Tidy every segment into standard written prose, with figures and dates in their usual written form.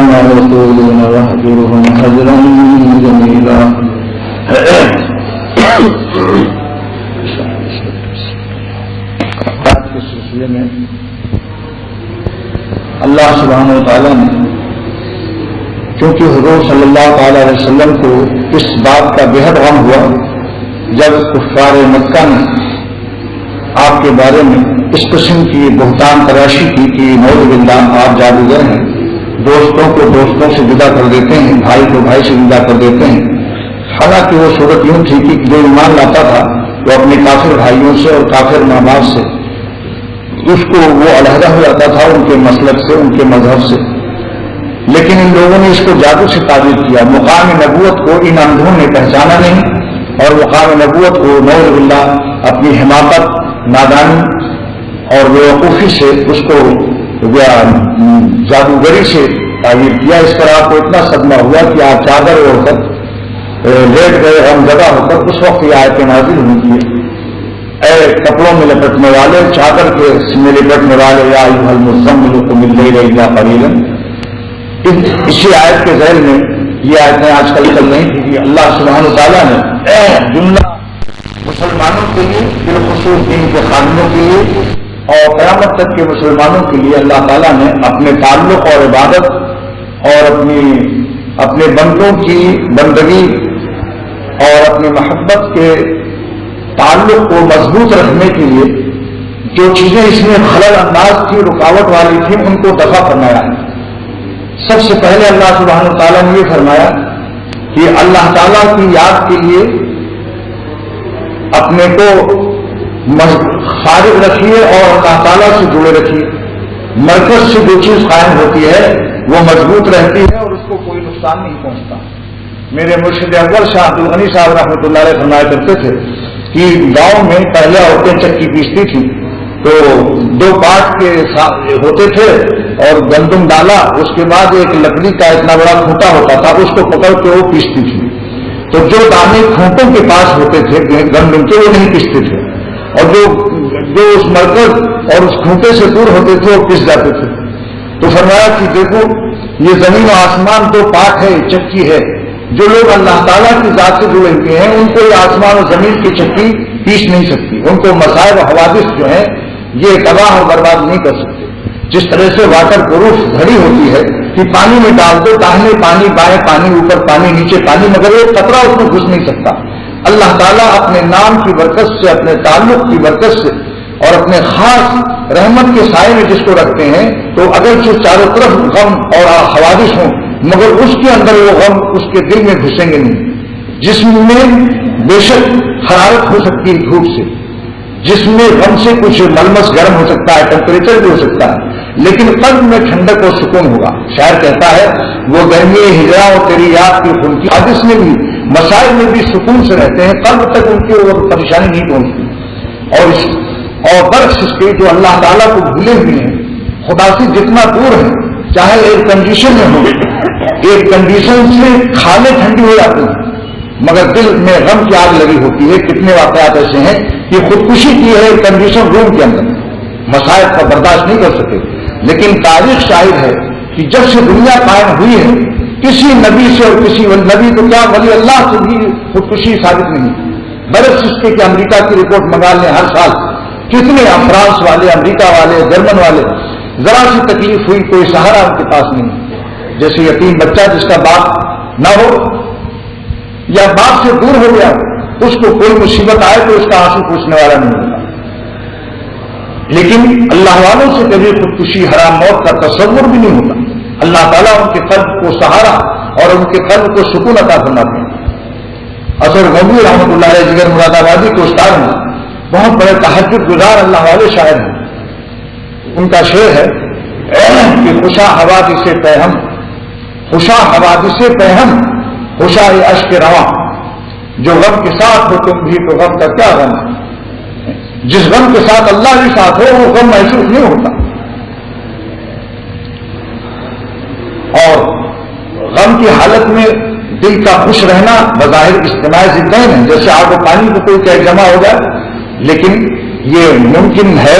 ما يقولون واهجرهم هجرا جميلا. بات کے سلسلے میں اللہ سبحانہ و تعالیٰ نے کیونکہ حضور صلی اللہ تعالی علیہ وسلم کو اس بات کا بےحد غم ہوا جب کفار مکہ نے آپ کے بارے میں اس قسم کی بہتان تراشی کی کہ نعوذ باللہ آپ جادوگر ہیں، دوستوں کو دوستوں سے جدا کر دیتے ہیں، بھائی کو بھائی سے جدا کر دیتے ہیں. حالانکہ وہ صورت یوں تھی کہ جو ایمان لاتا تھا وہ اپنے کافر بھائیوں سے اور کافر ماں باپ سے اس کو وہ علیحدہ ہو جاتا تھا، ان کے مسلک سے، ان کے مذہب سے. لیکن ان لوگوں نے اس کو جادو سے تعبیر کیا. مقام نبوت کو ان اندھوں نے پہچانا نہیں اور مقام نبوت کو نعوذ باللہ اپنی حماقت، نادانی اور بیوقوفی سے اس کو جادوگری سے تعبیر کیا. اس پر آپ کو اتنا صدمہ ہوا کہ آپ چادر اوڑھ کر لیٹ گئے غم زدہ ہو کر. اس وقت یہ آیتیں نازل ہوئی تھی، اے کپڑوں میں لپٹنے والے، چادر کے میں لپٹنے والے، یا ایھا المزمل قم اللیل الا قلیلا. اسی آیت کے ذیل میں یہ آیتیں آج کل چل رہی تھی کہ اللہ سبحانہ وتعالیٰ نے جملہ مسلمانوں کے لیے، بالخصوص دین کے خادموں کے لیے اور قیامت تک کے مسلمانوں کے لیے اللہ تعالیٰ نے اپنے تعلق اور عبادت اور اپنے بندوں کی بندگی اور اپنی محبت کے تعلق کو مضبوط رکھنے کے لیے جو چیزیں اس میں خلل انداز تھی، رکاوٹ والی تھی، ان کو دفع فرمایا. سب سے پہلے اللہ سبحانہ تعالیٰ نے یہ فرمایا کہ اللہ تعالیٰ کی یاد کے لیے اپنے کو فارغ رکھیے اور اللہ تعالیٰ سے جڑے رکھیے. مرکز سے جو چیز قائم ہوتی ہے وہ مضبوط رہتی ہے اور اس کو کوئی نقصان نہیں پہنچتا. میرے مرشد اول شاہ عبد الغنی صاحب رحمۃ اللہ علیہ فرمایا کرتے تھے کہ گاؤں میں پہلے عورتیں چکی پیستی تھیں تو 2 پارٹ کے ہوتے تھے اور گندم ڈالا، اس کے بعد ایک لکڑی کا اتنا بڑا کھوٹا ہوتا تھا، اس کو پکڑ کے وہ پیستی تھی. تو جو دانے کھوٹوں کے پاس ہوتے تھے گندم کے وہ نہیں پیستے تھے، اور جو اس مرکز اور اس کھوٹے سے دور ہوتے تھے وہ پس جاتے تھے. تو فرمایا کہ دیکھو یہ زمین و آسمان 2 پارٹ ہے، چکی ہے. جو لوگ اللہ تعالیٰ کی ذات سے جڑے ہوئے ہیں ان کو یہ آسمان و زمین کی چکی پیس نہیں سکتی، ان کو مسائل و حوادث جو ہیں یہ تباہ اور برباد نہیں کر سکتے. جس طرح سے واٹر پروف گھڑی ہوتی ہے کہ پانی میں ڈال دو، داہنے پانی، بائیں پانی، اوپر پانی، نیچے پانی، مگر ایک قطرہ اس میں گھس نہیں سکتا. اللہ تعالیٰ اپنے نام کی برکت سے، اپنے تعلق کی برکت سے اور اپنے خاص رحمت کے سائے میں جس کو رکھتے ہیں تو اگرچہ چاروں طرف غم اور حوادث ہوں مگر اس کے اندر وہ غم اس کے دل میں گھسیں گے نہیں. جسم میں بے شک حرارت ہو سکتی ہے دھوپ سے، جسم میں غم سے کچھ ملمس گرم ہو سکتا ہے، ٹیمپریچر بھی ہو سکتا ہے، لیکن قلب میں ٹھنڈک اور سکون ہوگا. شاعر کہتا ہے وہ گرمی ہجرا اور تیری یاد کی خون کی حادث میں بھی، مسائل میں بھی سکون سے رہتے ہیں، قلب تک ان کی وہ پریشانی نہیں پہنچتی. اور برعکس اس کے جو اللہ تعالیٰ کو بھولے ہوئے ہیں، خدا سے جتنا دور ہے، چاہے ایئر کنڈیشن میں ہو، ایئر کنڈیشن سے کھانے ٹھنڈی ہو جاتی ہیں مگر دل میں غم کی آگ لگی ہوتی ہے. کتنے واقعات ایسے ہیں کہ خودکشی کی ہے ایئر کنڈیشن روم کے اندر، مسائل کا برداشت نہیں کر سکے. لیکن تاریخ شاہد ہے کہ جب سے دنیا قائم ہوئی ہے کسی نبی سے اور کسی نبی تو کیا ولی اللہ سے بھی خودکشی ثابت نہیں. برعکس اس کے کہ امریکہ کی رپورٹ منگا لیں، ہر سال کتنے فرانس والے، امریکہ والے، جرمن والے، ذرا سی تکلیف ہوئی کوئی سہارا ان کے پاس نہیں. جیسے یتیم بچہ جس کا باپ نہ ہو یا باپ سے دور ہو گیا، اس کو کوئی مصیبت آئے تو اس کا آنسو پوچھنے والا نہیں ہوتا. لیکن اللہ والوں سے کبھی خودکشی، حرام موت کا تصور بھی نہیں ہوتا. اللہ تعالیٰ ان کے قلب کو سہارا اور ان کے قلب کو سکون عطا فرماتے ہیں. اثر غنوی رحمۃ اللہ علیہ جگر مراد آبادی کے استاد ہیں، بہت بڑے تہجد گزار اللہ والے شاعر ہیں. ان کا شعر ہے کہ خوشا حوادث پہم، خوشا حوادث پہم، خوشا اشک رواں، جو غم کے ساتھ ہو تم بھی تو غم کا کیا غم ہے. جس غم کے ساتھ اللہ بھی ساتھ ہو وہ غم محسوس نہیں ہوتا. اور غم کی حالت میں دل کا خوش رہنا بظاہر اجتماعی ضدین ہے، جیسے آگ و پانی کو کوئی کہ جمع ہو جائے، لیکن یہ ممکن ہے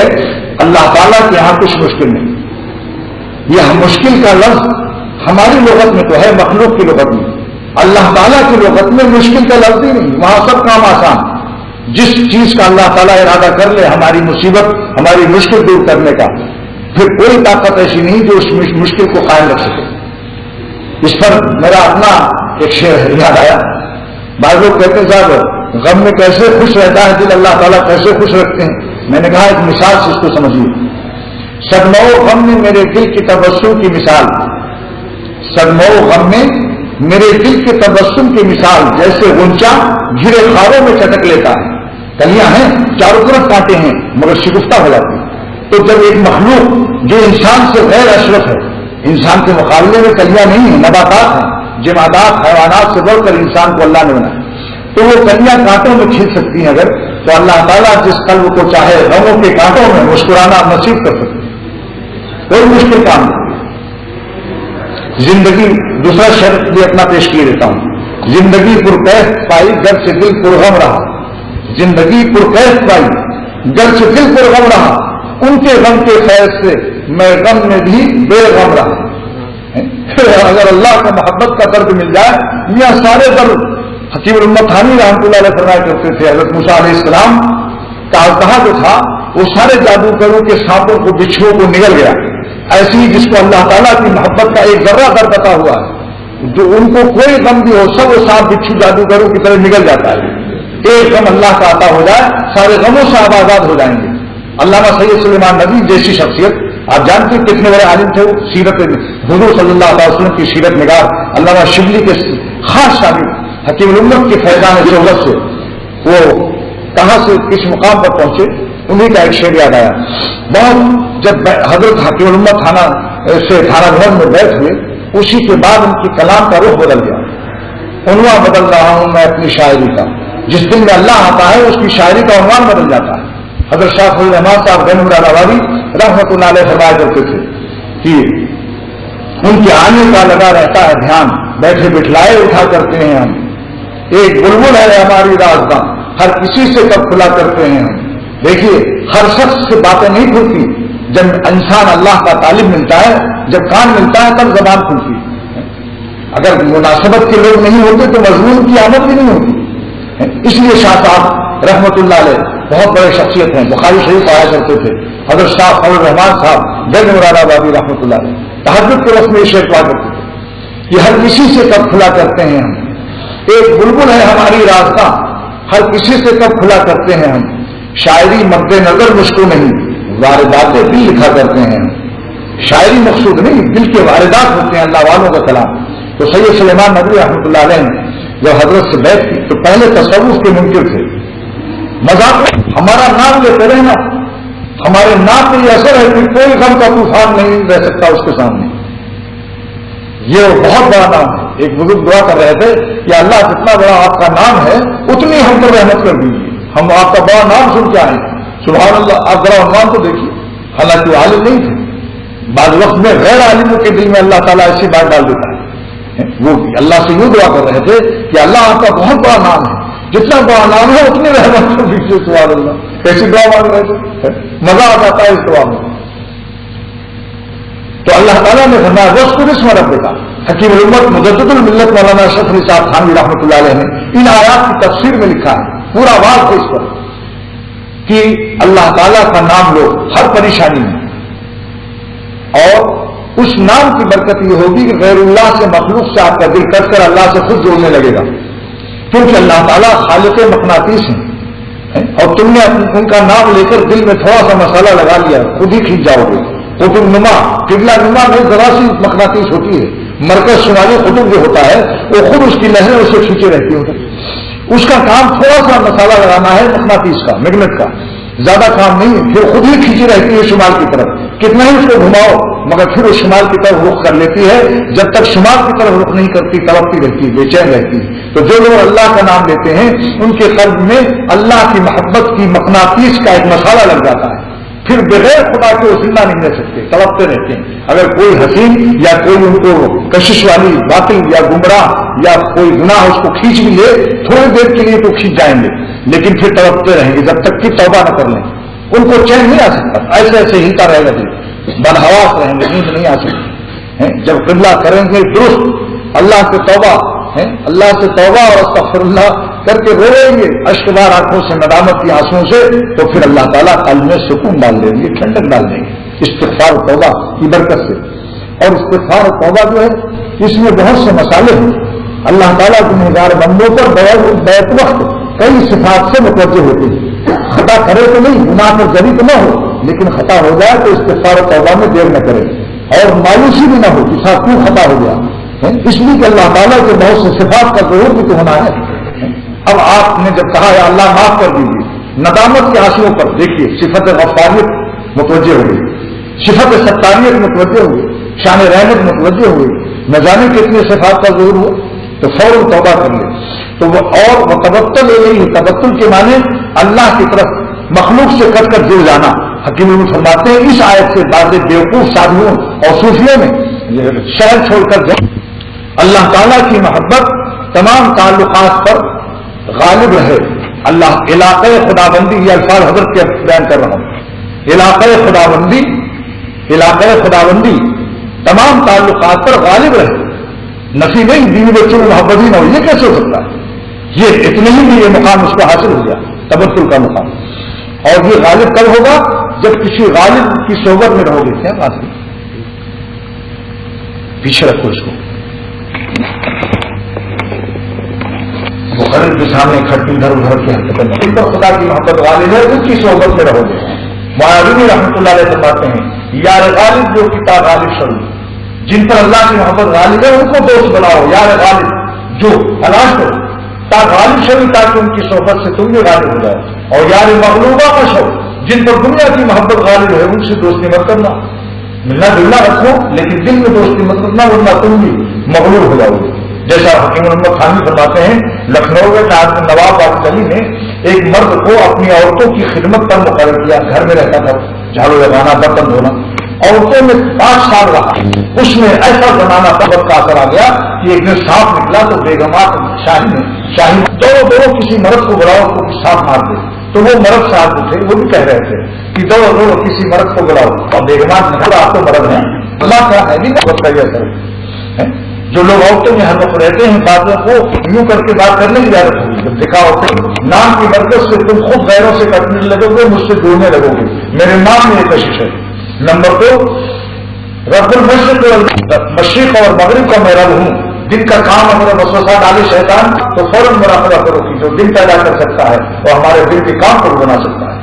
اللہ تعالیٰ کے یہاں کچھ مشکل نہیں. یہ مشکل کا لفظ ہماری لغت میں تو ہے، مخلوق کی لغت میں، اللہ تعالیٰ کی لغت میں مشکل کا لفظ ہی نہیں، وہاں سب کام آسان۔ جس چیز کا اللہ تعالیٰ ارادہ کر لے ہماری مصیبت، ہماری مشکل دور کرنے کا، پھر کوئی طاقت ایسی نہیں جو اس مشکل کو قائم رکھ سکے۔ اس پر میرا اپنا ایک شعر یاد آیا۔ بعض لوگ کہتے ہیں صاحب غم میں کیسے خوش رہتا ہے دل، اللہ تعالیٰ کیسے خوش رکھتے ہیں؟ میں نے کہا ایک مثال سے اس کو سمجھیے۔ صدمہ و غم میں میرے دل کی تبسم کی مثال، صدمہ و غم میں میرے دل کے تبسم کی مثال، جیسے غنچہ گھرے خاروں میں چٹک لیتا ہے، کلیاں ہیں چاروں طرف کانٹے ہیں مگر شگفتہ ہو جاتی ہیں۔ تو جب ایک مخلوق جو انسان سے غیر اشرف ہے، انسان کے مقابلے میں کلیاں نہیں ہیں، نباتات ہیں، جمادات حیوانات سے بڑھ کر انسان کو اللہ نے بنایا، تو وہ کلیاں کانٹوں میں کھل سکتی ہیں اگر، تو اللہ تعالیٰ جس قلب کو چاہے غموں کے کانٹوں میں مسکرانا نصیب کر سکتے ہیں، کوئی مشکل کام نہیں۔ زندگی دوسرا شرط بھی اپنا پیش کیے دیتا ہوں، زندگی پرکیف پائی گر سے دل پرغم رہا، زندگی پرکیف پائی گر سے دل پرغم رہا، ان کے غم کے خیر سے میں غم میں بھی بے غم رہا۔ اگر اللہ کا محبت کا درد مل جائے، میاں سارے درد حکیم الامت تھانی رحمۃ اللہ علیہ فرمایا کرتے تھے، حضرت موسیٰ علیہ السلام کا کہا جو تھا وہ سارے جادوگروں کے سانپوں کو بچھوؤں کو نگل گیا، ایسی ہی جس کو اللہ تعالیٰ کی محبت کا ایک ذرہ درد عطا ہوا ہے، جو ان کو کوئی غم بھی ہو سب وہ سانپ بچھو جادوگروں کی طرح نگل جاتا ہے۔ ایک غم اللہ کا عطا ہو جائے سارے غموں سے آپ آزاد ہو جائیں گے۔ علامہ سید سلیمان ندوی جیسی شخصیت، آپ جانتے ہیں کتنے بڑے عالم تھے وہ، سیرت حضور صلی اللہ علیہ وسلم کی سیرت نگار، علامہ شبلی کے خاص شاگرد، حکیم الامت کے فیضان شہرت سے وہ کہاں سے کس مقام پر پہنچے، انہیں کا ایک شعر یاد آیا۔ بہت جب حضرت حکیم الامت تھانہ بھون میں بیٹھ ہوئے، اسی کے بعد ان کی کلام کا رخ بدل گیا۔ عنوان بدل رہا ہوں میں اپنی شاعری کا، جس دن میں اللہ آتا ہے اس کی شاعری کا عنوان بدل جاتا ہے۔ حضرت شاہ فضل الرحمان صاحب غنی مراد آبادی رحمۃ اللہ علیہ فرمایا کرتے تھے کہ ان کے آنے کا لگا رہتا ہے دھیان، بیٹھے بٹھلائے اٹھا کرتے ہیں ہم، ایک بلبل ہے ہماری رازداں، ہر کسی سے کب کھلا کرتے ہیں ہم۔ دیکھیے ہر شخص سے باتیں نہیں کھلتی، جب انسان اللہ کا طالب ملتا ہے، جب کان ملتا ہے تب زبان کھلتی ہے۔ اگر مناسبت کے لوگ نہیں ہوتے تو مضمون کی آمد بھی نہیں ہوتی۔ اس لیے شاہ صاحب رحمۃ اللہ علیہ بہت بڑے شخصیت ہیں، بخاری شریف آیا کرتے تھے، حضرت شاہ فضل الرحمان صاحب غنی مراد آبادی رحمۃ اللہ علیہ تہجد کے وقت میں یہ شعر پڑھا کرتے تھے کہ ہر کسی سے کب کھلا کرتے ہیں ہم، ایک بلبل ہے ہماری رازداں، ہر کسی سے کب کھلا کرتے ہیں ہم، شاعری مد نظر مجھ کو نہیں، واردات دل لکھا کرتے ہیں ہم۔ شاعری مقصود نہیں، دل کے واردات ہوتے ہیں اللہ والوں کا کلام۔ تو سید سلیمان ندوی رحمۃ اللہ علیہ نے جب حضرت سے بیعت کی تو پہلے تصوف کے منکر تھے، مذاق ہمارا نام لیتے رہنا، ہمارے نام پہ یہ اثر ہے کہ کوئی غم کا طوفان نہیں رہ سکتا اس کے سامنے، یہ بہت بڑا نام ہے۔ ایک بزرگ دعا کر رہے تھے کہ اللہ جتنا بڑا آپ کا نام ہے اتنی ہم پر رحمت کر دیجیے، ہم آپ کا بڑا نام سن کے آئے ہیں۔ سبحان اللہ، آپ ذرا عنوان تو دیکھیے، حالانکہ وہ عالم نہیں تھے، بعض وقت میں غیر عالموں کے دل میں اللہ تعالیٰ ایسی بات ڈال دیتا ہے۔ وہ اللہ سے یوں دعا کر رہے تھے کہ اللہ آپ کا بہت بڑا نام ہے، جتنا بڑا نام ہے اتنی رحمت کر دیجیے۔ سبحان اللہ، ایسی دعا مانگ رہے تھے، مزہ آتا ہے اس دعا میں۔ تو اللہ تعالیٰ نے فرمایا وذکر اسم ربک، حکیم الامت مجدد الملت مولانا اشرف علی صاحب تھانوی رحمۃ اللہ علیہ نے ان آیات کی تفسیر میں لکھا ہے، پورا واضح ہے اس پر کہ اللہ تعالیٰ کا نام لو ہر پریشانی میں، اور اس نام کی برکت یہ ہوگی کہ غیر اللہ سے، مخلوق سے آپ کا دل کٹ کر اللہ سے خود جوڑنے لگے گا، کیونکہ اللہ تعالیٰ خالق مقناطیس ہیں، اور تم نے ان کا نام لے کر دل میں تھوڑا سا مسالہ لگا لیا خود ہی کھینچ جاؤ گے۔ قطب نما، قبلہ نما میں ذرا سی مقناطیس ہوتی ہے، مرکز شمالی قطب جو ہوتا ہے وہ خود اس کی لہریں اسے کھینچے رہتی ہوتی، اس کا کام تھوڑا سا مسالہ لگانا ہے مقناطیس کا، میگنیٹ کا، زیادہ کام نہیں، پھر خود ہی کھینچی رہتی ہے شمال کی طرف، کتنا ہی اس کو گھماؤ مگر پھر وہ شمال کی طرف رخ کر لیتی ہے، جب تک شمال کی طرف رخ نہیں کرتی تڑپتی رہتی ہے، بے چین رہتی ہے۔ تو جو لوگ اللہ کا نام لیتے ہیں ان کے قلب میں اللہ کی محبت کی مقناطیس کا ایک مسالہ لگ جاتا ہے، پھر بغیر خدا کے وہ زندہ نہیں رہ سکتے، تڑپتے رہتے ہیں۔ اگر کوئی حسین یا کوئی ان کو کشش والی باطل یا گمراہ یا کوئی گناہ اس کو کھینچ بھی لے تھوڑی دیر کے لیے تو کھینچ جائیں گے، لیکن پھر تڑپتے رہیں گے جب تک کہ توبہ نہ کر لیں، ان کو چین نہیں آ سکتا، ایسے ایسے ہلتا رہے گا، بدحواس رہیں گے، نیند نہیں آ سکتی۔ جب قبلہ کریں گے درست، اللہ سے توبہ اللہ سے توبہ اور استغفر اللہ کر کے روئیں گے اشکبار آنکھوں سے، ندامت کی آنسوؤں سے، تو پھر اللہ تعالیٰ قلب میں سکون ڈال دیں گے، ٹھنڈک ڈال دیں گے استغفار توبہ کی برکت سے۔ اور استغفار توبہ جو ہے اس میں بہت سے مسالے ہیں۔ اللہ تعالیٰ گنہگار بندوں پر بیک وقت کئی صفات سے متوجہ ہوتے ہیں۔ خطا کرے تو نہیں، گناہ پر جری تو نہ ہو، لیکن خطا ہو جائے تو استغفار توبہ میں دیر نہ کرے اور مایوسی بھی نہ ہو کہ صاحب کیوں خطا ہو گیا، اس لیے کہ اللہ تعالیٰ کے بہت سے صفات کا ظہور بھی تو ہونا ہے۔ اب آپ نے جب کہا یا اللہ معاف کر دیجیے، ندامت کے آنسوؤں پر دیکھیے صفت غفاریت متوجہ ہوئی، صفت ستاریت متوجہ ہوئی، شان رحمت متوجہ ہوئی، نہ جانے کتنے صفات کا ظہور ہو، تو فوراً توبہ کر لے۔ تو وہ اور وہ تبتل یہی، تبتل کے معنی اللہ کی طرف مخلوق سے کٹ کر جڑ جانا۔ حکیم فرماتے ہیں اس آیت سے بعض بیوقوف سادھوؤں اور صوفیوں میں شہر چھوڑ کر جائیں۔ اللہ تعالیٰ کی محبت تمام تعلقات پر غالب رہے۔ اللہ علاقۂ خدابندی، یہ الفاظ حضرت کے بیان کر رہا ہوں، علاقۂ خدابندی تمام تعلقات پر غالب رہے۔ نفی نہیں، بیوی بچوں میں محبت ہی نہ ہو، یہ کیسے ہو سکتا ہے؟ یہ اتنے ہی میں یہ مقام اس کو حاصل ہو گیا، تبتل کا مقام۔ اور یہ غالب کب ہوگا؟ جب کسی غالب کی صحبت میں رہو گے۔ کیا بات ہے؟ پیچھے رکھو اس کو، مقرر کے سامنے کھٹی ادھر ادھر کی حرکتیں نہیں، ان پر خدا کی محبت غالب ہے، ان کی صحبت میں رہو گے۔ معاذ رحمۃ اللہ علیہ فرماتے ہیں یار غالب جو کتاب غالب شروع، جن پر اللہ کی محبت غالب ہے ان کو دوست بناؤ، یار غالب جو تلاش کرو تا غالب شروع، تاکہ ان کی صحبت سے تم بھی غالب ہو جاؤ۔ اور یار مغلوبہ مشہور، جن پر دنیا کی محبت غالب ہے ان سے دوستی مت کرنا، ملنا جلنا رکھو لیکن دل میں دوستی مت کرنا، ورنہ تم بھی مغلوب ہو جاؤ گے۔ جیسا حکیم محمد خانی فرماتے ہیں لکھنؤ میں نواب باغ علی نے ایک مرد کو اپنی عورتوں کی خدمت پر مقرر کیا، گھر میں رہتا تھا، جھاڑو لگانا، برتن دھونا، عورتوں میں 5 سال رہا۔ اس میں ایسا زمانہ قبر کا اثر آ گیا کہ ایک دن سانپ نکلا تو بیگمات شاہی دوڑو کسی مرد کو بلاؤ کو سانپ مار دے، تو وہ مرد صاحب اٹھے، وہ بھی کہہ رہے تھے کہ دوڑو کسی مرد کو بلاؤ، اور بیگمات نے کہا آپ تو مرد ہیں، اللہ کا ہے نہیں محبت کا یہ اثر ہے۔ جو لوگ عورتوں میں ہر وقت رہتے ہیں باتوں کو یوں کر کے بات کرنے کی عادت ہوگی، جب دیکھا ہوتے نام کی برکت سے تم خود غیروں سے کٹنے لگو گے، مجھ سے جوڑنے لگو گے، میرے نام میں یہ کشش ہے۔ نمبر 2، رب مشرق اور مغرب کا میں رب ہوں، دن کا کام اگر وسوسہ ڈالے شیطان تو فوراً مراقبہ کرو کہ جو دن پیدا کر سکتا ہے اور ہمارے دل کے کام کو بنا سکتا ہے۔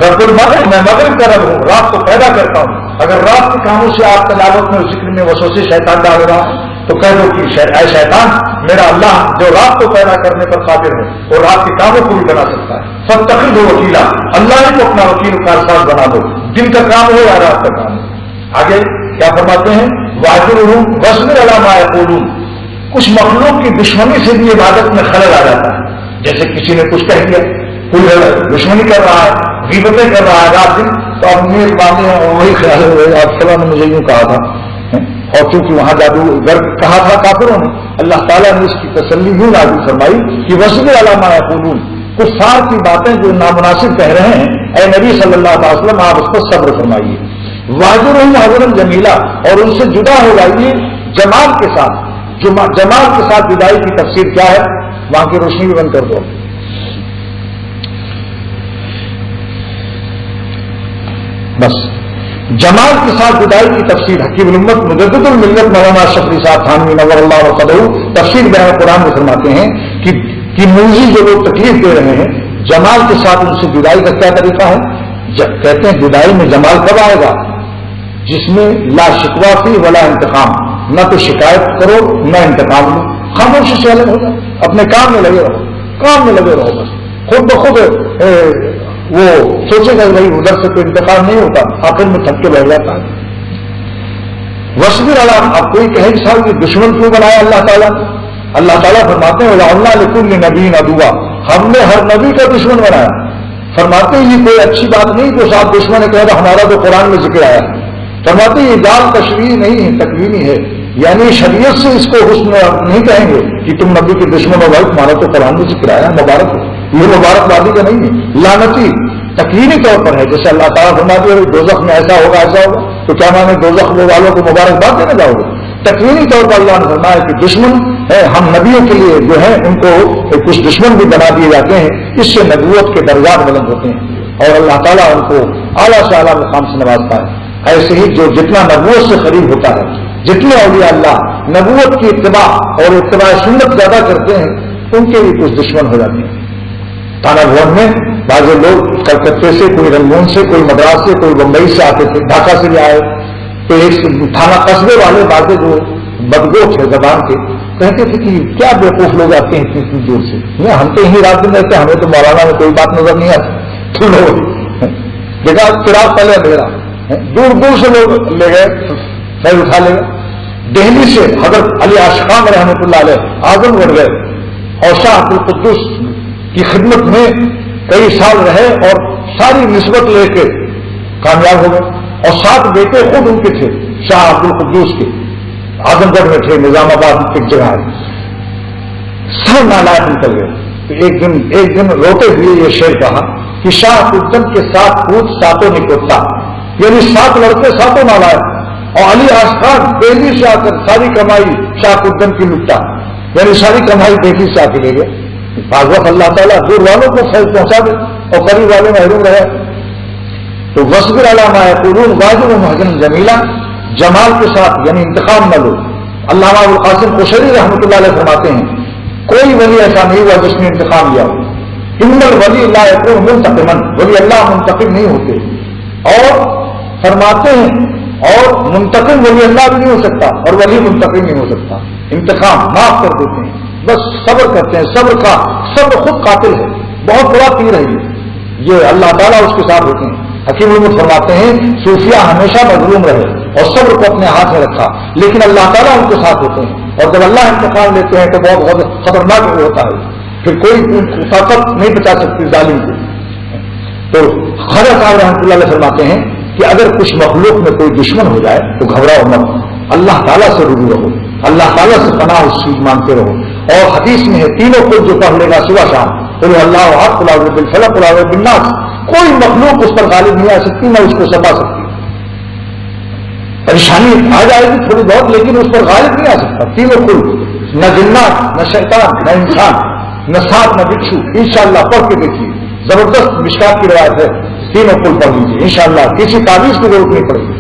رب المغرب، میں مغرب کا رب ہوں، رات کو پیدا کرتا ہوں۔ اگر رات کے کاموں سے آپ تلاوت میں ذکر میں وسوسے شیطان ڈال رہا ہے تو کہہ دو کہ اے شیطان، میرا اللہ جو رات کو پیدا کرنے پر قادر ہے اور رات کے کاموں کو بھی بنا سکتا ہے، فاتخذ وکیلا، اللہ ہی کو اپنا وکیل کارساز بنا دو، دن کا کام ہو یا رات کا کام ہو۔ آگے کیا فرماتے ہیں واجرہم واصبر علی ما یقولون، کچھ مخلوق کی دشمنی سے بھی عبادت میں خلل آ جاتا ہے، جیسے کسی نے کچھ کہہ دیا، کوئی دشمنی کر رہا ہے، غیبتیں کر رہا ہے رات دن، تو اب میری باتیں وہی خیال ہے آپ فلاں نے مجھے یوں کہا تھا، اور چونکہ وہاں جادوگر کہا تھا کافروں نے، اللہ تعالیٰ نے اس کی تسلی یوں نازل فرمائی کہ واصبر علی ما یقولون، کفار کی باتیں جو نامناسب کہہ رہے ہیں اے نبی صلی اللہ علیہ وسلم آپ اس پر صبر فرمائیے۔ واجرہم حجرا جمیلا، اور ان سے جدا ہو جائیے جمال کے ساتھ۔ جمال کے ساتھ جدائی کی تفسیر کیا ہے؟ وہاں کی روشنی بھی بند کر دو۔ بس جمال کے ساتھ جدائی کی تفسیر حکیم الامت مجدد الملت مولانا شفری صاحب تھانوی نور اللہ وقدہ تفسیر بیان قرآن میں فرماتے ہیں کہ موزی جو لوگ تکلیف دے رہے ہیں جمال کے ساتھ ان سے جدائی کا کیا طریقہ ہے؟ کہتے ہیں جدائی میں جمال کب آئے گا؟ جس میں لا شکوا فی ولا انتقام، نہ تو شکایت کرو نہ انتقام لو، خاموشی سے الگ ہو جاؤ، اپنے کام میں لگے رہو، کام میں لگے رہو، بس خود بخود وہ سوچے گا بھائی ادھر سے تو انتقام نہیں ہوتا، آخر میں تھک کے بیٹھ جاتا ہے۔ واصبر علی، اب کوئی کہے کہ صاحب یہ دشمن کیوں بنایا اللہ تعالیٰ؟ اللہ تعالیٰ فرماتے ہیں وَجَعَلْنَا لِكُلِّ نَبِيٍّ عَدُوًّا، ہم نے ہر نبی کا دشمن بنایا۔ فرماتے ہیں یہ کوئی اچھی بات نہیں جو صاحب دشمن کہہ رہا ہمارا تو قرآن میں ذکر آیا۔ فرماتے یہ جال تشریح نہیں ہے، تکوینی ہے، یعنی شریعت سے اس کو حسن نہیں کہیں گے کہ تم نبی کے دشمن ہو بھائی، تمہارا تو قرآن میں ذکر آیا، مبارک ہو، یہ مبارک بادی کا نہیں ہے، لعنتی تکوینی طور پر ہے۔ جیسے اللہ تعالیٰ فرماتے ہیں دوزخ میں ایسا ہوگا ایسا ہوگا، تو کیا مانے دوزخ والوں کو مبارکباد دینے جاؤ گے؟ تکوینی طور پر اللہ نے فرمایا کہ دشمن ہم نبیوں کے لیے جو ہے ان کو کچھ دشمن بھی بنا دیے جاتے ہیں، اس سے نبوت کے درجات بلند ہوتے ہیں اور اللہ تعالیٰ ان کو اعلیٰ سے اعلیٰ مقام سے نوازتا ہے۔ ایسے ہی جو جتنا نبوت سے قریب ہوتا ہے، جتنے اولیاء اللہ نبوت کی اتباع اور اتباع سنت زیادہ کرتے ہیں، ان کے بھی کچھ دشمن ہو جاتے ہیں۔ تھانہ بھون میں بعض لوگ کلکتے سے، کوئی رنگون سے، کوئی مدراس سے، کوئی بمبئی سے آتے تھے، ڈھاکہ سے بھی آئے تو ایک تھانہ قصبے والے باتیں جو بدگو تھے زبان کے کہتے تھے کہ کیا بیوقوف لوگ آتے ہیں اتنی دور سے، ہم تو یہیں رات دن رہتے ہیں، ہمیں تو مولانا میں کوئی بات نظر نہیں آتی، تو لوگ دیکھا چراغ پہلے اندھیرا، دور دور سے لوگ لے گئے، خیر اٹھا لے گئے۔ دہلی سے حضرت علی عاشقان رحمۃ اللہ علیہ اعظم گڑھ گئے اور شاہ عبد القدوس کی خدمت میں کئی سال رہے اور ساری نسبت لے کے کامیاب ہو گئے، اور 7 بیٹے خود ان کے تھے شاہ عبد القدوس کے، اعظم گڑھ میں تھے، نظام آباد ایک جگہ ہے، سب نالائق نکل گئے۔ تو ایک دن روتے ہوئے یہ شعر کہا کہ شاہ قدم کے 7 پوت 7 نکوتا، یعنی 7 لڑکے 7 نالائق، اور علی عاشقان دہلی سے آ کر ساری کمائی شاہ قدم کی لٹا، یعنی ساری کمائی دہلی سے آ کے لے گئے۔ بعض وقت اللہ تعالیٰ دور والوں کو فیض پہنچا دے اور قریب والے محروم رہے۔ تو وصبر علی ما یقولون واجب محجن جمیلا، جمال کے ساتھ یعنی انتقام نہ لو۔ علامہ ابوالقاسم قشیری رحمۃ اللہ علیہ فرماتے ہیں کوئی ولی ایسا نہیں ہوا جس نے انتقام لیا ہو۔ ان الولی لا یکون منتقما، ولی اللہ منتقم نہیں ہوتے، اور فرماتے ہیں اور منتقم ولی اللہ بھی نہیں ہو سکتا اور ولی منتقم نہیں ہو سکتا، انتقام معاف کر دیتے ہیں، بس صبر کرتے ہیں، صبر خود قاتل ہے، بہت بڑا تیر ہے یہ اللہ تعالیٰ اس کے ساتھ ہوتے ہیں۔ حکیم علم فرماتے ہیں صوفیہ ہمیشہ مظلوم رہے اور صبر کو اپنے ہاتھ میں رکھا، لیکن اللہ تعالیٰ ان کے ساتھ ہوتے ہیں، اور جب اللہ انتقام لیتے ہیں تو بہت خطرناک ہوتا ہے، پھر کوئی طاقت نہیں بچا سکتی ظالم کو۔ تو خواجہ صاحب رحمۃ اللہ علیہ فرماتے ہیں کہ اگر کچھ مخلوق میں کوئی دشمن ہو جائے تو گھبراؤ مت، اللہ تعالیٰ سے رجوع رہو، اللہ تعالیٰ سے پناہ اس چیز مانگتے رہو، اور حدیث میں ہے تینوں کو جو پڑھ لے گا صبح شام، قل اللہ احد، قل اعوذ بالفلق، قل اعوذ بالناس، کوئی مخلوق اس پر غالب نہیں آ سکتی، نہ اس کو ستا سکتی۔ پریشانی آ جائے گی تھوڑی بہت، لیکن اس پر غالب نہیں آ سکتا۔ تینوں کل، نہ جنات، نہ شیطان، نہ انسان، نہ سانپ، نہ بچھو، انشاءاللہ پڑھ کے دیکھیے، زبردست مشکات کی روایت ہے، تینوں کل پڑھ لیجیے انشاءاللہ، کسی تعویذ کی ضرورت نہیں پڑے گی،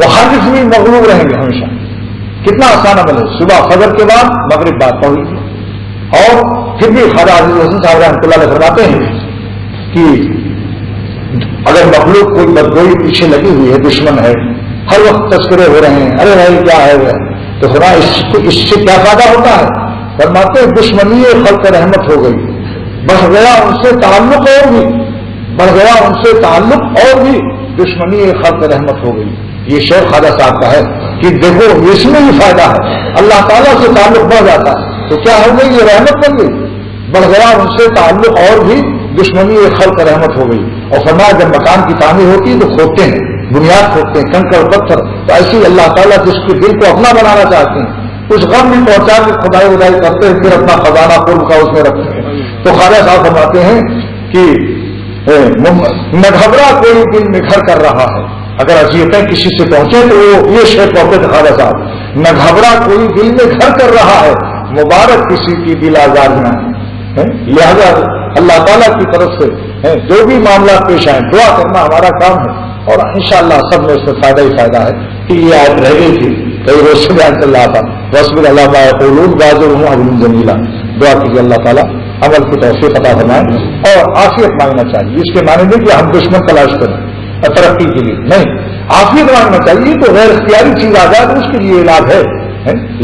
محادث بھی مغلوب رہیں گے ہمیشہ۔ کتنا آسان عمل ہے، صبح فجر کے بعد مغرب بعد پڑھ لیجیے۔ اور پھر بھی خواجہ عزیز حسن صاحب رحمۃ اللہ علیہ فرماتے ہیں کہ اگر مخلوق کوئی بدگوئی پیچھے لگی ہوئی ہے، دشمن ہے، ہر وقت تذکرے ہو رہے ہیں، ارے بھائی کیا ہے وہ، تو فرمایا اس سے کیا فائدہ ہوتا ہے؟ فرماتے ہیں دشمنی خلق رحمت ہو گئی، بڑھ گیا ان سے تعلق، اور بھی بڑھ گیا ان سے تعلق، اور بھی دشمنی خلق رحمت ہو گئی۔ یہ شعر خواجہ صاحب کا ہے کہ دیکھو اس میں بھی فائدہ ہے، اللہ تعالیٰ سے تعلق بڑھ جاتا ہے تو کیا ہو گئی، یہ رحمت بن گئی، بڑھ گیا ان سے تعلق، اور بھی دشمنی خلق رحمت ہو گئی۔ اور فرمایا جب مکان کی تعمیر ہوتی ہے تو کھودتے ہیں، بنیاد کھودتے ہیں، کنکر پتھر، تو ایسے ہی اللہ تعالیٰ جس کے دل کو اپنا بنانا چاہتے ہیں کچھ غم بھی پہنچا کے کھدائی ودائی کرتے ہیں، پھر اپنا خزانہ قرب کا اس میں رکھتے ہیں۔ تو خواجہ صاحب فرماتے ہیں کہ نہ گھبرا کوئی دل میں گھر کر رہا ہے، اگر اذیتیں کسی سے پہنچے تو وہ یہ شعر پڑھتے تھے خواجہ صاحب، نہ گھبرا کوئی دل میں گھر کر رہا ہے، مبارک کسی کی دل آزاریاں ہیں۔ لہذا اللہ تعالیٰ کی طرف سے جو بھی معاملات پیش آئیں دعا کرنا ہمارا کام ہے، اور انشاءاللہ سب میں اس میں فائدہ ہی فائدہ ہے۔ کہ یہ آیت رہ گئی تھی کئی روز سے بیان چل رہا تھا، رسول اللہ ما یقولون واجرهم حجرا جمیلا، دعا کیجیے اللہ تعالیٰ عمل کی توفیق عطا فرمائے، اور عافیت مانگنا چاہیے۔ اس کے معنی نہیں کہ ہم دشمن تلاش کریں ترقی کے لیے، نہیں، عافیت مانگنا چاہیے، تو غیر اختیاری چیز آ جائے تو اس کے لیے علاج ہے،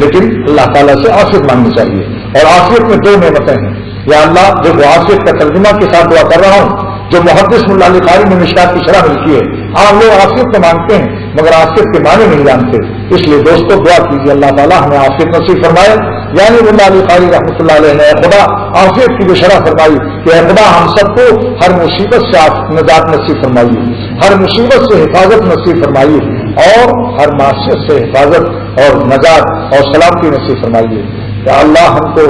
لیکن اللہ تعالیٰ سے عافیت مانگنی چاہیے۔ اور عافیت میں 2 نعمتیں ہیں، یا اللہ جو عافیت کا ترجمہ کے ساتھ دعا کر رہا ہوں، جو محدث ملا علی قاری نے مشکات کی شرح لکھی ہے، عام لوگ عافیت تو مانگتے ہیں مگر عافیت کے معنی نہیں جانتے، اس لیے دوستو دعا کیجیے اللہ تعالیٰ ہمیں عافیت نصیب فرمائے۔ یعنی ملا علی قاری رحمۃ اللہ علیہ نے اے خدا عافیت کی جو شرح فرمائی کہ اے خدا ہم سب کو ہر مصیبت سے نجات نصیب فرمائیے، ہر مصیبت سے حفاظت نصیب فرمائیے، اور ہر معصیت سے حفاظت اور نجات اور سلامتی نصیب فرمائیے۔ کہ اللہ ہم کو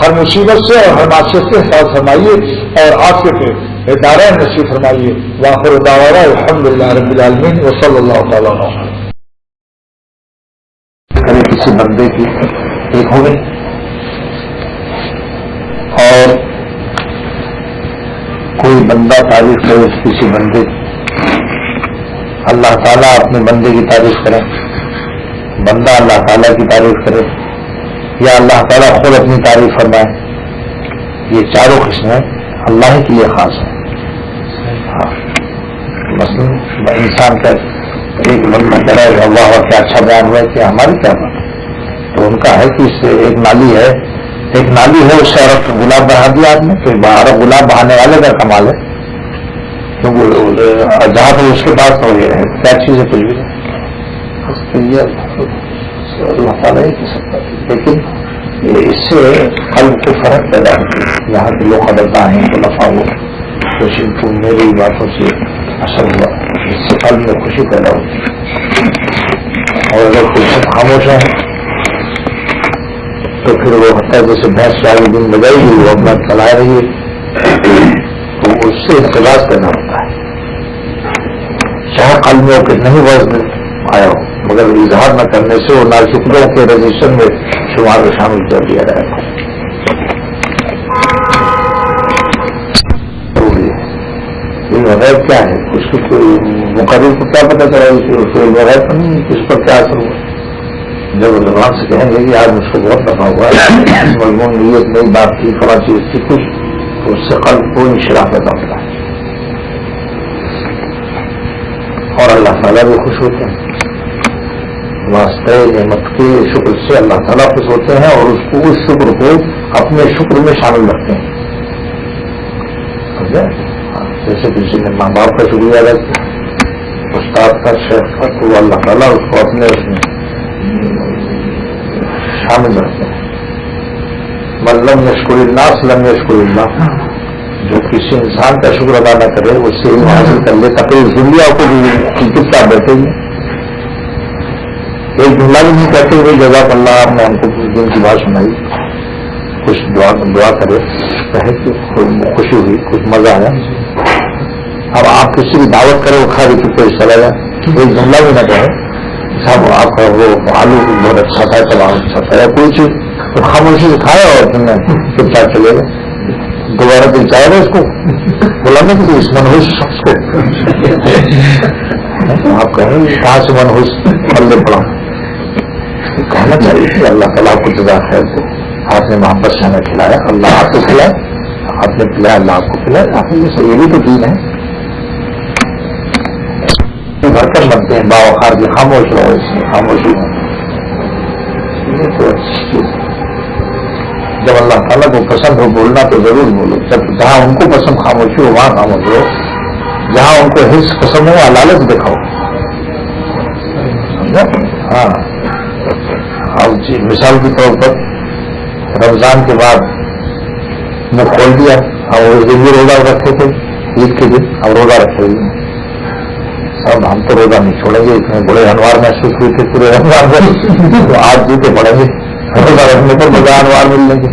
ہر مصیبت سے اور ہر معصیت سے حفاظت فرمائیے اور عافیت دارین نصیب فرمائیے۔ وآخر دعوانا الحمدللہ رب العالمین وصلی اللہ تعالی علیہ وسلم۔ کسی بندے کی ایک ہو گئی. اور کوئی بندہ تعریف کرے کسی بندے کی، اللہ تعالیٰ اپنے بندے کی تعریف کرے، بندہ اللہ تعالیٰ کی تعریف کرے، یا اللہ تعالیٰ خود اپنی تعریف فرمائے. یہ چاروں قسمیں اللہ ہی کے لیے خاص ہیں. مثلا انسان کا ایک بندہ کہہ رہا ہے اللہ کیا اچھا بیان ہوا ہے کہ ہماری کیا بات ہے، تو ان کا ہے کہ اس سے ایک نالی ہے اس سے عرب گلاب بہا دیا آپ نے، تو عرب گلاب بہانے والے کا کمال ہے، کیونکہ جہاں تو اس کے پاس تو یہ ہے کیا چیز ہے کچھ بھی نہیں، اللہ تعالیٰ ہی کہہ سکتا ہے. لیکن اس سے قلب کو فرق پیدا ہوتی ہے. یہاں کے لوگ خبردار ہیں تو نفع ہو، کچھ ان کو میری باتوں سے اثر ہوا، اس سے قلب میں خوشی پیدا ہوتی ہے. اور اگر کوئی سب خاموش ہے تو پھر وہ ہوتا ہے جیسے بھینس 4 دن بجائے گی وہ اپنا چلا رہی ہے، تو اس سے اختلاف پیدا ہوتا ہے. چاہے قلب میں کتنا ہی وزن آیا ہو، مگر اظہار نہ کرنے سے وہ ناشکروں کے رجسٹر میں شمار کو شامل کر دیا جائے گا. غیب کیا ہے، اس کی کوئی مقرر کو کیا پتا چلا کوئی غیب تو نہیں اس پر کیا اثر ہوا. جب زبان سے کہیں گے کہ آج مجھ کو بہت دفعہ ہوا ہے، مضمون نیت نئی بات کی فلاں چیز کی کچھ، تو اس سے قلب کوئی انشراح پیدا ہوتا ہے اور اللہ تعالیٰ بھی خوش ہوتے ہیں. واسطے نعمت کے شکر سے اللہ تعالیٰ خوش ہوتے ہیں اور اس شکر کو اپنے شکر میں شامل رکھتے ہیں. جیسے کسی نے ماں باپ کا شکریہ ادا کیا، استاد کا، شیخ کا، تو اللہ تعالیٰ اس کو اپنے اس میں شامل رکھتے ہیں. لم یشکر الناس لم یشکر اللہ. جو کسی انسان کا شکر ادا نہ کرے اس سے علم حاصل کر لے تاکہ اس دنیا کو بھی کس طرح بیٹھے گی. ایک جملہ بھی نہیں کہتے ہوئے جزاک اللہ آپ نے ہم کو کچھ دن کی بات سنائی، کچھ دعا کرے، کہے کہ خوشی ہوئی، کچھ مزہ آیا. اب آپ کسی بھی دعوت کرے وہ کھا بھی چکے چلا جائے، ایک جملہ بھی نہ کہے صاحب آپ کا وہ آلو بہت اچھا تھا، کباب اچھا تھا، یا کوئی چیز تو خاموشی سے کھایا اور تم نے چپ چاپ چلے گئے. دوبارہ دل چاہے گا اس کو بلانے کے لیے اس منحوس شخص کو آپ کہیں کہاں سے منحوس پلے پڑا. کہنا چاہیے کہ اللہ تعالیٰ آپ کو جزا خیر کو، آپ نے محبت سے ہمیں کھلایا، اللہ آپ کو کھلائے، آپ نے کھلایا اللہ آپ کو کھلائے. آپ نے یہ بھی تو دین ہے. برکت بنتے ہیں باوقار کی، خاموش رہو، اس میں خاموشی میں یہ تو اچھی چیز ہے. جب اللہ تعالیٰ کو پسند ہو بولنا تو ضرور بولو. جب جہاں ان کو پسند خاموشی ہو وہاں خاموش رہو، جہاں ان کو حص پسند ہو لالچ دکھاؤ. ہاں اب جی مثال کے طور پر رمضان کے بعد میں کھول دیا اور اس دن بھی روزہ رکھے تھے، عید کے دن اب روزہ رکھے ہوئے. اب ہم تو روزہ نہیں چھوڑیں گے، اتنے بڑے انوار محسوس ہوئے تھے پورے انوار میں، تو آج جیتے پڑیں گے روزہ رکھنے پر بڑے انوار ملنے کے.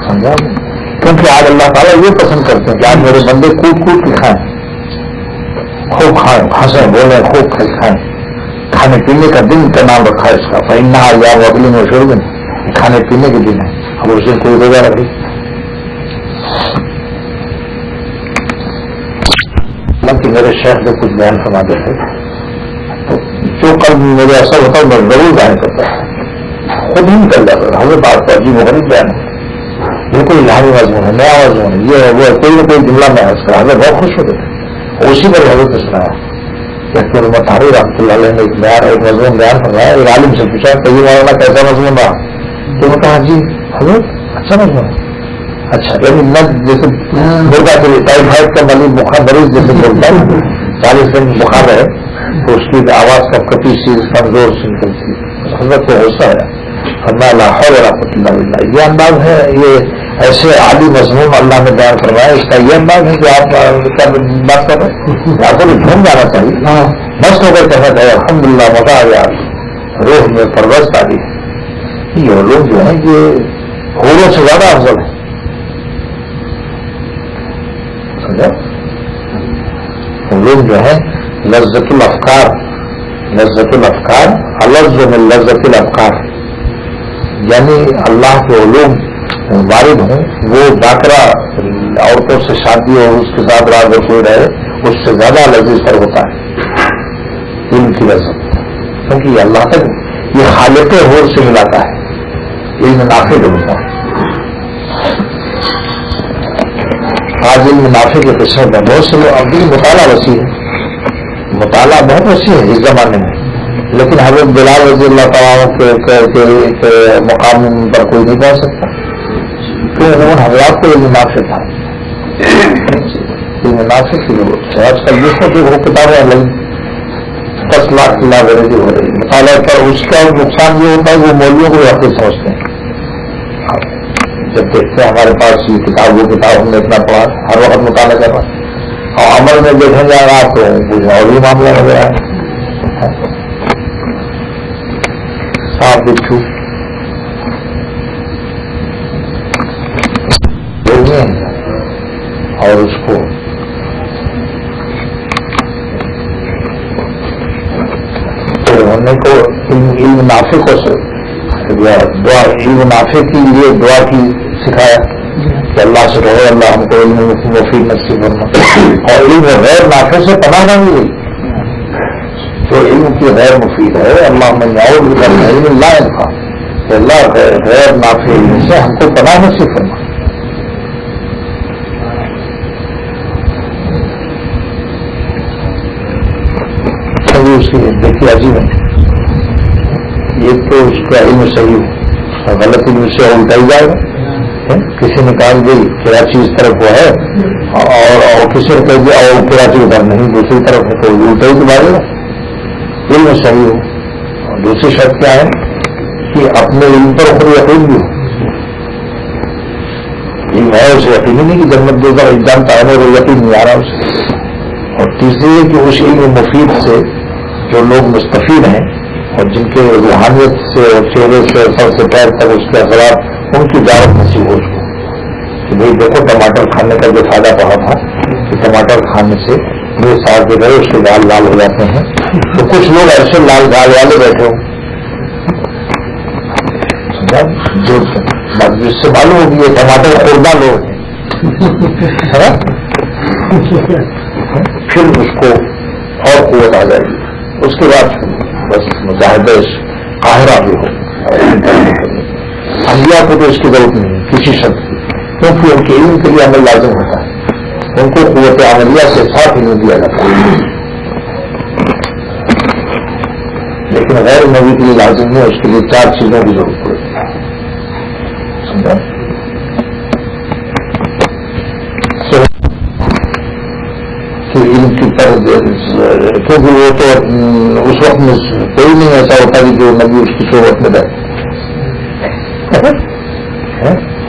سمجھا؟ کیونکہ آج اللہ تعالیٰ یہ پسند کرتے ہیں کہ آج میرے بندے کود کود کے کھائیں، خوب کھائیں، ہنسیں بولیں، خوب کھائیں. کھانے پینے کا دن کا نام رکھا ہے اس کا، فإنہا ایام اکل و شرب، کھانے پینے کے دن ہے. اب اس دن کوئی روزہ رکھے کہ میرے شیخ نے کچھ بیان فرما دیتے تو جو کل میرے اثر ہوتا ہے میں ضرور بیان کرتا ہوں، خود ہی نکل جاتا ہے. ہمیں بات پر عجیب غریب بیان ہے، بالکل الہامی مضمون ہے، نیا مضمون ہے، یہ ہے وہ کوئی نہ کوئی جملہ میں اس کا ہمیں بہت خوش ہوتے تھے. اسی پر حضرت نے سنایا کہ علامہ طاہری رحمۃ اللہ علیہ نے ایک مضمون بیان فرمایا. ایک عالم سے پوچھا کہ یہ مولانا کیسا مضمون رہا، تو انہوں نے کہا جی حضرت اچھا مضمون ہے. اچھا یعنی میں جیسے مرغا کے ٹائیفائڈ کا مریض جیسے بولتا ہے 40 دن بخار رہے تو اس کی آواز کا کپی سی کمزور سے نکلتی. حضرت کو غصہ ہے، فرمایا لا حول ولا قوت الا باللہ. یہ انداز ہے، یہ ایسے عالی مضمون اللہ نے بیان فرمایا، اس کا یہ انداز ہے کہ آپ بات کر رہے ہیں. آپ کو جھوم جانا چاہیے، مست ہو کر کہنا چاہیے الحمدللہ مزہ آ گیا، روح میں پرورش آ گئی. یہ لوگ جو ہیں یہ حوروں سے زیادہ افضل ہیں. لوگ جو ہے لذت الافکار لذت الافکار الذ من لذت الافکار، یعنی اللہ کے علوم وارد ہوں، وہ ذاکرہ عورتوں سے شادی اور اس کے ساتھ رات بھر کوئی رہے اس سے زیادہ لذیذ پر ہوتا ہے علم کی لذت، کیونکہ یہ اللہ تک یہ خالق حور سے ملاتا ہے، علم نافع جو ہوتا ہے۔ آج علم نافع کے قسم میں بہت سے لوگ، ابھی مطالعہ وسیع ہے، مطالعہ بہت وسیع ہے اس زمانے میں، لیکن حضرت بلال رضی اللہ تعالیٰ کے مقام پر کوئی نہیں پہنچ سکتا، کیونکہ ان حضرات کو علم نافع تھا، علم نافع کی ضرورت ہے۔ آج کل جس میں وہ کتابیں الگ 10 لاکھ کی لائبریری ہو رہی ہے مطالعہ پر، اس کا نقصان یہ ہوتا ہے وہ مولویوں کو واقعی سمجھتے ہیں، جب دیکھتے ہیں ہمارے پاس یہ کتاب وہ کتاب ہم نے اتنا پڑھا ہر وقت مطالعہ کر رہا، اور عمل میں دیکھیں جا رہا تو کچھ اور ہی معاملہ ہو گیا ہے۔ صاحب بچھو اور اس کو ہونے کو علم نافع کو دعا، علم نافع کی لیے دعا کی سکھایا کہ اللہ سے کہو اللہ ہم کو علم مفید نصیب کرنا، اور علم غیر نافع سے پناہ نہ ملی، جو علم کی غیر مفید ہے اللہ من یعوذ بک من علم لا ينفع، کہ اللہ غیر نافع علم سے ہم کو پناہ نصیب کرنا۔ اس کی دیکھیے عجیب ہے، یہ تو اس کا علم صحیح ہو، غلط علم سے الٹائی جائے گا، کسی نے کہا بھائی کراچی اس طرف وہ ہے اور کسی نے کہہ دیا اور کراچی ادھر نہیں دوسری طرف ہے تو الٹا ہی تو مارے گا، علم صحیح ہو۔ اور دوسری شرط کیا ہے کہ اپنے علم پر خود یقین بھی ہو، علم ہے اسے یقین ہی نہیں کہ جنت دے گا جانتا ہے وہ یقین نہیں آ رہا اسے۔ اور تیسری ہے کہ اس علم مفید سے جو لوگ مستفید ہیں اور جن کے روحانیت سے اور چہرے سے سر سے پیر تک اس کے اثرات ان کی دعوت نصیب ہو چکے کہ بھائی دیکھو ٹماٹر کھانے کا جو فائدہ پڑا تھا کہ ٹماٹر کھانے سے یہ سال کے گئے اس کے گال لال ہو جاتے ہیں، تو کچھ لوگ ایسے لال گال والے بیٹھے ہوں جو جس سے معلوم ہوگی یہ ٹماٹر خوردہ لوگ ہیں، پھر اس کو اور قوت آ جائے گی، اس کے بعد بس مجاہدہ قاہرہ بھی ہو۔ انبیاء کو تو اس کی ضرورت نہیں ہے کسی شخص کی، کیونکہ ان کے علم کے لیے عمل لازم ہوتا ہے، ان کو قوت عملیہ سے ساتھ علم دیا جاتا ہے، لیکن غیر نبی کے لیے لازم نہیں، اس کے لیے 4 چیزوں کی ضرورت پڑتی ہے، سمجھا؟ علم کی طرف، کیونکہ وہ تو اس وقت میں کوئی نہیں ایسا ہوتا کہ جو نبی اس کی صحبت میں رہے،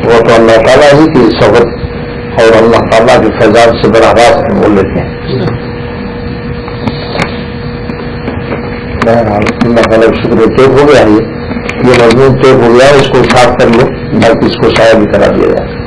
وہ تو اللہ تعالیٰ ہی کی صحبت اور اللہ تعالیٰ کے فیضان سے براہ راست بول لیتے ہیں۔ اللہ تعالیٰ کا شکر طے ہو گیا، یہ مضمون طے ہو گیا، اس کو صاف کر لو باقی اس کو شاید بھی کرا دیا جائے۔